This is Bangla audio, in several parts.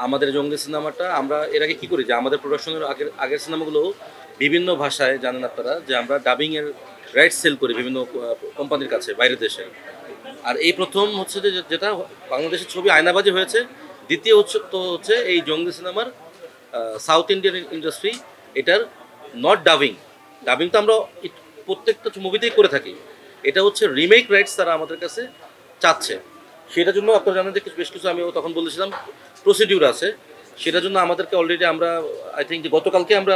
আমাদের জঙ্গলি সিনেমাটা আমরা এর আগে কী করি যে আমাদের প্রোডাকশনের আগের সিনেমাগুলো বিভিন্ন ভাষায় জানেন আপনারা যে আমরা ডাবিংয়ের রাইট সেল করি বিভিন্ন কোম্পানির কাছে বাইরের দেশে। আর এই প্রথম হচ্ছে যে যেটা বাংলাদেশের ছবি আয়নাবাজি হয়েছে। দ্বিতীয় হচ্ছে এই জঙ্গলি সিনেমার সাউথ ইন্ডিয়ান ইন্ডাস্ট্রি এটার নট ডাবিং। ডাবিং তো আমরা প্রত্যেকটা মুভিতেই করে থাকি। এটা হচ্ছে রিমেক রাইটস তারা আমাদের কাছে চাচ্ছে। সেটার জন্য আপনারা জানেন যে বেশ কিছু আমিও তখন বলেছিলাম প্রসিডিউর আছে। সেটার জন্য আমাদেরকে অলরেডি আমরা আই থিঙ্ক যে গতকালকে আমরা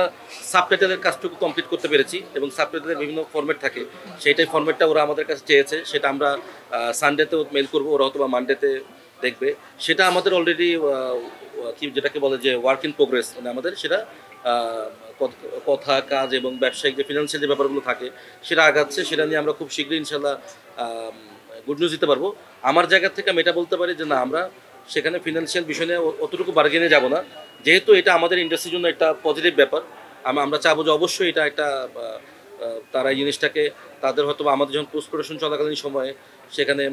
সাবটাইটেলের কাজটুকু কমপ্লিট করতে পেরেছি এবং সাবটাইটেলের বিভিন্ন ফরম্যাট থাকে, সেইটাই ফরম্যাটটা ওরা আমাদের কাছে চেয়েছে। সেটা আমরা সানডেতেও মেল করবো, ওরা হয়তো বা মানডেতে দেখবে। সেটা আমাদের অলরেডি কি যেটাকে বলে যে ওয়ার্ক ইন প্রোগ্রেস, মানে আমাদের সেটা কথা কাজ এবং ব্যবসায়িক যে ফিনান্সিয়াল যে ব্যাপারগুলো থাকে সেটা আগাচ্ছে। সেটা নিয়ে আমরা খুব শীঘ্রই ইনশাল্লাহ গুড নিউজ দিতে পারবো। আমার জায়গা থেকে আমি এটা বলতে পারি যে না, আমরা সেখানে ফিনান্সিয়াল বিষয় নিয়ে অতটুকু বার্গেনে যাব না, যেহেতু এটা আমাদের ইন্ডাস্ট্রির জন্য একটা পজিটিভ ব্যাপার। আমরা চাবো যে অবশ্যই এটা একটা তারা এই জিনিসটাকে তাদের হয়তো আমাদের যখন পোস্ট প্রোডাকশন চলাকালীন সময়ে সেখানে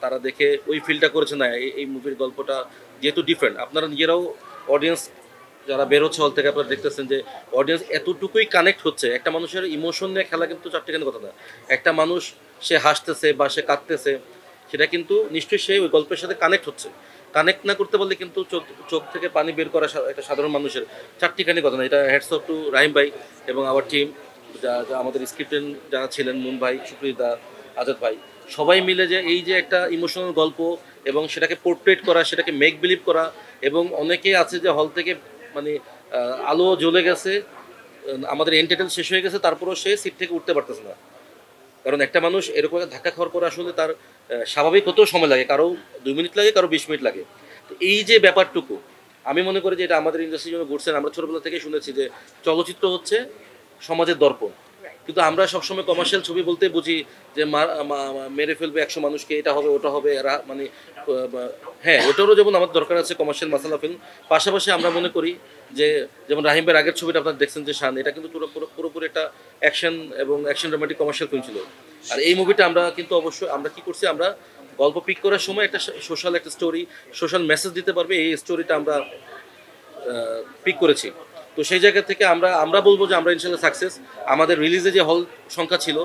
তারা দেখে ওই ফিলটা করেছে না এই মুভির গল্পটা যেহেতু ডিফারেন্ট। আপনারা নিজেরাও অডিয়েন্স যারা বের হচ্ছে হল থেকে আপনারা দেখতেছেন যে অডিয়েন্স এতটুকুই কানেক্ট হচ্ছে। একটা মানুষের ইমোশন নিয়ে খেলা কিন্তু চারটিখানি কথা না। একটা মানুষ সে হাসতেছে বা সে কাঁদতেছে, সেটা কিন্তু নিশ্চয়ই সে ওই গল্পের সাথে কানেক্ট হচ্ছে। কানেক্ট না করতে পারলে কিন্তু চোখ থেকে পানি বের করা একটা সাধারণ মানুষের চারটিখানি কথা না। এটা হ্যাটস অফ টু রাহিম ভাই এবং আওয়ার টিম, যা আমাদের স্ক্রিপ্টেন যারা ছিলেন, মুন ভাই, সুপ্রিতা, আজাদ ভাই, সবাই মিলে যে এই যে একটা ইমোশনাল গল্প এবং সেটাকে পোর্ট্রেট করা, সেটাকে মেক বিলিভ করা। এবং অনেকেই আছে যে হল থেকে মানে আলো জ্বলে গেছে, আমাদের এন্টারটেল শেষ হয়ে গেছে, তারপরেও সে সিট থেকে উঠতে পারতেছে না। কারণ একটা মানুষ এরকম একটা ধাক্কা খাওয়ার পর আসলে তার স্বাভাবিক হতেও সময় লাগে, কারো 2 মিনিট লাগে, কারো 20 মিনিট লাগে। তো এই যে ব্যাপারটুকু আমি মনে করি যে এটা আমাদের ইন্ডাস্ট্রির জন্য ঘুরছেন। আমরা ছোটোবেলা থেকে শুনেছি যে চলচ্চিত্র হচ্ছে সমাজের দর্পণ, কিন্তু আমরা সবসময় কমার্শিয়াল ছবি বলতে বুঝি যে মেরে ফেলবে 100 মানুষকে, এটা হবে ওটা হবে, এরা মানে হ্যাঁ ওটারও যেমন আমাদের দরকার আছে কমার্শিয়াল মাসালা ফিল্ম। পাশাপাশি আমরা মনে করি যে যেমন রাহিম ভাইয়ের আগের ছবিটা আপনারা দেখছেন যে শান, এটা কিন্তু পুরোপুরি একটা অ্যাকশন এবং অ্যাকশন রোমান্টিক কমার্শিয়াল ফিল্ম ছিল। আর এই মুভিটা আমরা কিন্তু অবশ্যই আমরা কি করছি, আমরা গল্প পিক করার সময় একটা সোশ্যাল একটা স্টোরি, সোশ্যাল মেসেজ দিতে পারবে এই স্টোরিটা আমরা পিক করেছি। তো সেই জায়গা থেকে আমরা বলবো যে আমরা ইনশাল্লাহ সাকসেস। আমাদের রিলিজে যে হল সংখ্যা ছিল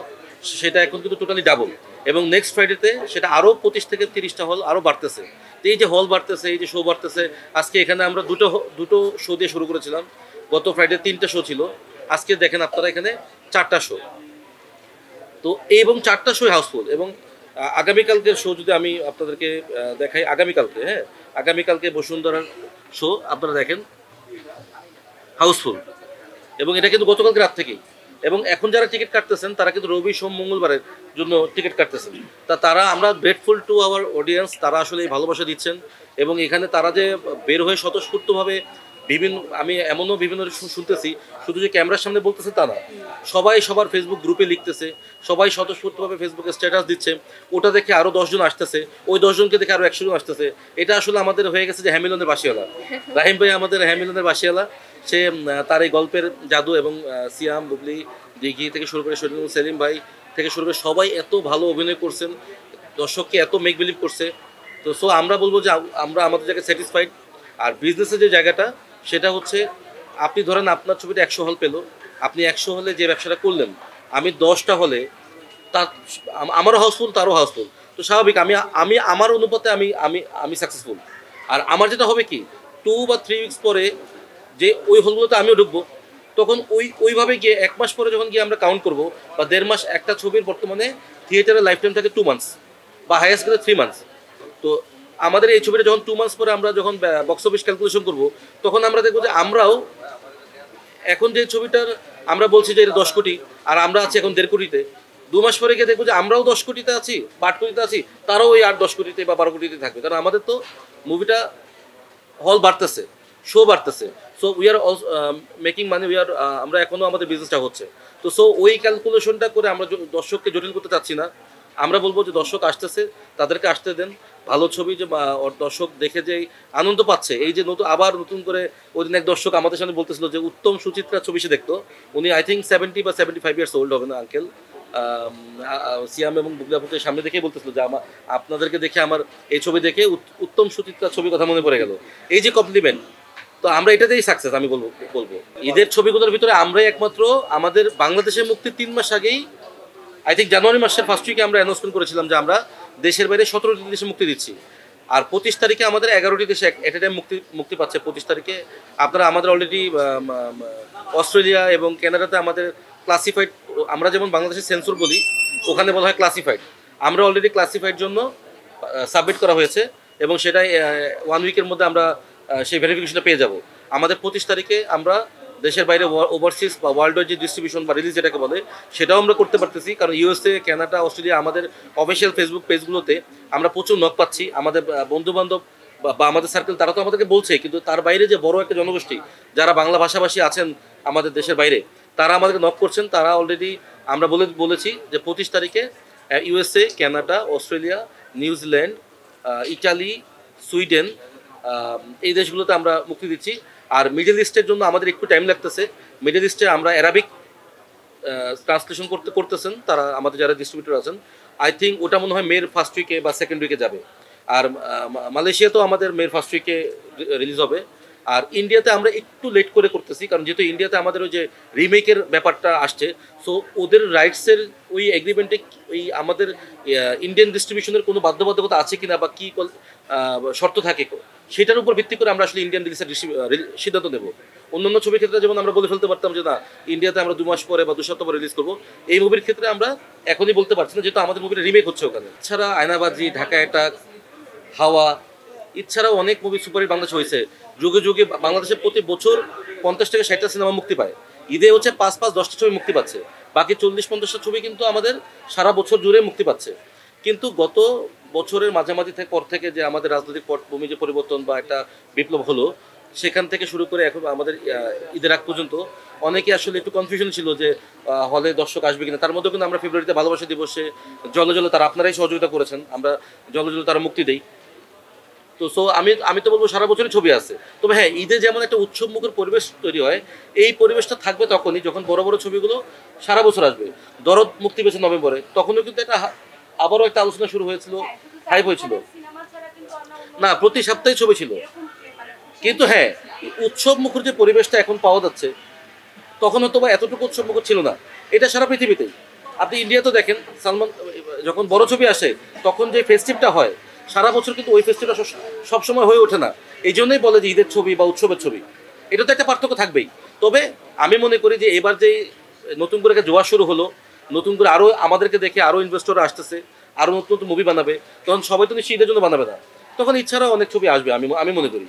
সেটা এখন কিন্তু টোটালি ডাবল, এবং নেক্সট ফ্রাইডেতে সেটা আরও 25 থেকে 30টা হল আরও বাড়তেছে। তো এই যে হল বাড়তেছে, এই যে শো বাড়তেছে, আজকে এখানে আমরা দুটো শো দিয়ে শুরু করেছিলাম। গত ফ্রাইডে 3টা শো ছিল, আজকে দেখেন আপনারা এখানে 4টা শো। তো এবং 4টা শো হাউসফুল। এবং আগামীকালকের শো যদি আমি আপনাদেরকে দেখাই, আগামীকালকে আগামীকালকে বসুন্ধরার শো আপনারা দেখেন হাউসফুল, এবং এটা কিন্তু গতকালকে রাত থেকেই। এবং এখন যারা টিকিট কাটতেছেন তারা কিন্তু রবি সোম মঙ্গলবারের জন্য টিকিট কাটতেছেন। তারা আমরা গ্রেটফুল টু আওয়ার অডিয়েন্স, তারা আসলে এই ভালোবাসা দিচ্ছেন। এবং এখানে তারা যে বের হয়ে স্বতঃস্ফূর্তভাবে আমি এমনও বিভিন্ন শুনতেছি শুধু যে ক্যামেরার সামনে বলতেছে তা না, সবাই সবার ফেসবুক গ্রুপে লিখতেছে, সবাই স্বতঃস্ফূর্তভাবে ফেসবুকে স্ট্যাটাস দিচ্ছে। ওটা দেখে আরও 10 জন আসতেছে, ওই 10 জনকে দেখে আরও 100 জন আসতেছে। এটা আসলে আমাদের হয়ে গেছে যে হ্যামিলনের বাসিওয়ালা। রাহিম ভাই আমাদের হ্যামিলনের বাসিওয়ালা। সে তার এই গল্পের জাদু এবং সিয়াম, বুবলি, দিঘি থেকে শুরু করে শরীফুল, সেলিম ভাই থেকে শুরু করে সবাই এত ভালো অভিনয় করছেন, দর্শককে এত মেক বিলিভ করছে। তো আমরা বলবো যে আমরা আমাদের জায়গায় স্যাটিসফাইড। আর বিজনেসের যে জায়গাটা সেটা হচ্ছে, আপনি ধরেন আপনার ছবিটা 100 হল পেলো, আপনি 100 হলে যে ব্যবসাটা করলেন, আমি 10টা হলে তার আমারও হাউসফুল, তারও হাউসফুল। তো স্বাভাবিক আমি আমার অনুপাতে আমি সাকসেসফুল। আর আমার যেটা হবে কি, 2 বা 3 উইকস পরে যে ওই হলগুলোতে আমিও ঢুকবো, তখন ওইভাবে গিয়ে 1 মাস পরে যখন গিয়ে আমরা কাউন্ট করব, বা 1.5 মাস, একটা ছবির বর্তমানে থিয়েটারের লাইফ টাইম থাকে 2 মান্থস বা হাইয়েস্ট গেলে 3 মান্থস। তো আমাদের এই ছবিটা যখন 2 মান্থস পরে আমরা যখন বক্স অফিস ক্যালকুলেশন করবো, তখন আমরা দেখবো যে আমরাও এখন যে ছবিটার আমরা বলছি যে এটা 10 কোটি, আর আমরা আছি এখন 1.5 কোটিতে। 2 মাস পরে গিয়ে দেখবো যে আমরাও 10 কোটিতে আছি, 8 কোটিতে আছি, তারাও ওই 8-10 কোটিতে বা 12 কোটিতে থাকবে। কারণ আমাদের তো মুভিটা হল বাড়তেছে, শো বাড়তেছে। সো উই আর মেকিং মানি, আমরা এখনও আমাদের বিজনেসটা হচ্ছে। তো ওই ক্যালকুলেশনটা করে আমরা দর্শককে জটিল করতে চাচ্ছি না। আমরা বলবো যে দর্শক আসতেছে, তাদেরকে আসতে দেন। ভালো ছবি যে দর্শক দেখে যে আনন্দ পাচ্ছে, এই যে আবার নতুন করে ওই দিন এক দর্শক আমাদের সামনে বলতেছিল যে উত্তম সুচিত্রা ছবি সে দেখতো। উনি আই থিঙ্ক 70 বা 75 ইয়ার্স ওল্ড হবে না আঙ্কেল, সিয়াম এবং বুবলাপুকে সামনে দেখেই বলতেছিল যে আপনাদেরকে দেখে আমার এই ছবি দেখে উত্তম সুচিত্রার ছবির কথা মনে পড়ে গেল। এই যে কমপ্লিমেন্ট, তো আমরা এটাতেই সাকসেস আমি বলবো ঈদের ছবিগুলোর ভিতরে আমরাই একমাত্র আমাদের বাংলাদেশে মুক্তির 3 মাস আগেই আই থিঙ্ক জানুয়ারি মাসের ফার্স্ট উইকে আমরা অ্যানাউন্সমেন্ট করেছিলাম যে আমরা দেশের বাইরে 17টি দেশে মুক্তি দিচ্ছি। আর 25 তারিখে আমাদের 11টি দেশে এট এ টাইম মুক্তি পাচ্ছে। 25 তারিখে আপনারা আমাদের অলরেডি অস্ট্রেলিয়া এবং কানাডাতে আমাদের ক্লাসিফাইড, আমরা যেমন বাংলাদেশে সেন্সর বলি ওখানে বলা হয় ক্লাসিফাইড, আমরা অলরেডি ক্লাসিফাইড জন্য সাবমিট করা হয়েছে এবং সেটাই 1 উইকের মধ্যে আমরা সেই ভেরিফিকেশনটা পেয়ে যাব। আমাদের 25 তারিখে আমরা দেশের বাইরে ওভারসিজ বা ওয়ার্ল্ড ওয়াইড যে ডিস্ট্রিবিউশন বা রিলিজ যেটাকে বলে সেটাও আমরা করতে পারতেছি, কারণ ইউএসএ, কানাডা, অস্ট্রেলিয়া আমাদের অফিসিয়াল ফেসবুক পেজগুলোতে আমরা প্রচুর নক পাচ্ছি। আমাদের বন্ধুবান্ধব বা আমাদের সার্কেল তারা তো আমাদেরকে বলছে, কিন্তু তার বাইরে যে বড় একটা জনগোষ্ঠী যারা বাংলা ভাষাভাষী আছেন আমাদের দেশের বাইরে, তারা আমাদেরকে নক করছেন। তারা অলরেডি আমরা বলেছি যে 25 তারিখে USA, Canada, Australia, New Zealand, Italy, Sweden, এই দেশগুলোতে আমরা মুক্তি দিচ্ছি। আর মিডল ইস্টের জন্য আমাদের একটু টাইম লাগতেছে। মিডল ইস্টে আমরা অ্যারাবিক ট্রান্সলেশন করতেছেন তারা, আমাদের যারা ডিস্ট্রিবিউটর আছেন। আই থিঙ্ক ওটা মনে হয় মের ফার্স্ট উইকে বা সেকেন্ড উইকে যাবে। আর মালয়েশিয়াতেও আমাদের মের ফার্স্ট উইকে রিলিজ হবে। আর ইন্ডিয়াতে আমরা একটু লেট করে করতেছি, কারণ যেহেতু ইন্ডিয়াতে আমাদের ওই যে রিমেকের ব্যাপারটা আসছে, সো ওদের রাইটসের ওই এগ্রিমেন্টে ওই আমাদের ইন্ডিয়ান ডিস্ট্রিবিউশনের কোনো বাধ্যবাধকতা আছে কিনা বা কী শর্ত থাকে, সেটার উপর ভিত্তি করে আমরা আসলে ইন্ডিয়ান রিলিজের সিদ্ধান্ত নেব। অন্যান্য ছবির ক্ষেত্রে যেমন আমরা বলে ফেলতে পারতাম যে না, ইন্ডিয়াতে আমরা 2 মাস পরে বা 2 সপ্তাহ পরে রিলিজ করবো, এই মুভির ক্ষেত্রে আমরা এখনই বলতে পারছি না, যেহেতু আমাদের মুভির রিমেক হচ্ছে ওখানে। এছাড়া আয়নাবাজি, ঢাকা অ্যাটাক, হাওয়া, এছাড়াও অনেক মুভি সুপারহিট বাংলাদেশে হয়েছে। যুগে যুগে বাংলাদেশে প্রতি বছর 50 থেকে 60টা সিনেমা মুক্তি পায়। ঈদে হচ্ছে 5-10টা ছবি মুক্তি পাচ্ছে, বাকি 40-50টা ছবি কিন্তু আমাদের সারা বছর জুড়ে মুক্তি পাচ্ছে। কিন্তু গত বছরের মাঝামাঝি পর থেকে যে আমাদের রাজনৈতিক পটভূমি যে পরিবর্তন বা একটা বিপ্লব হলো, সেখান থেকে শুরু করে এখন আমাদের ঈদের আগ পর্যন্ত অনেকে আসলে একটু কনফিউশন ছিল যে হলে দর্শক আসবে কিনা। তার মধ্যে কিন্তু আমরা ফেব্রুয়ারিতে ভালোবাসা দিবসে জলে জলে তারা আপনারাই সহযোগিতা করেছেন, আমরা জলে জলে তারা মুক্তি দেই। তো আমি তো বলবো সারা বছরই ছবি আছে। তবে হ্যাঁ, ঈদে যেমন একটা উৎসবমুখর পরিবেশ তৈরি হয়, এই পরিবেশটা থাকবে তখনই যখন বড় বড় ছবিগুলো সারা বছর আসবে। দরদ মুক্তি পেয়েছে নভেম্বরে, তখনও কিন্তু একটা আবারও একটা আলোচনা শুরু হয়েছিল, হাইপ হয়েছিল। না, প্রতি সপ্তাহে ছবি ছিল, কিন্তু হ্যাঁ উৎসব মুখর যে পরিবেশটা এখন পাওয়া যাচ্ছে, তখন হয়তো বা এতটুকু উৎসব মুখর ছিল না। এটা সারা পৃথিবীতেই, আপনি ইন্ডিয়াতে দেখেন সালমান যখন বড় ছবি আসে তখন যে ফেস্টিভটা হয়, সারা বছর কিন্তু ওই ফেস্টিভটা সবসময় হয়ে ওঠে না। এই জন্যই বলে যে ঈদের ছবি বা উৎসবের ছবি, এটা তো একটা পার্থক্য থাকবেই। তবে আমি মনে করি যে এবার যে নতুন করে একটা জোয়ার শুরু হলো, নতুন করে আরও আমাদেরকে দেখে আরও ইনভেস্টররা আসতেছে, আরও নতুন নতুন মুভি বানাবে, তখন সবাই তো নিশ্চয়ই ঈদের জন্য বানাবে না, তখন ইচ্ছারা অনেক ছবি আসবে আমি মনে করি।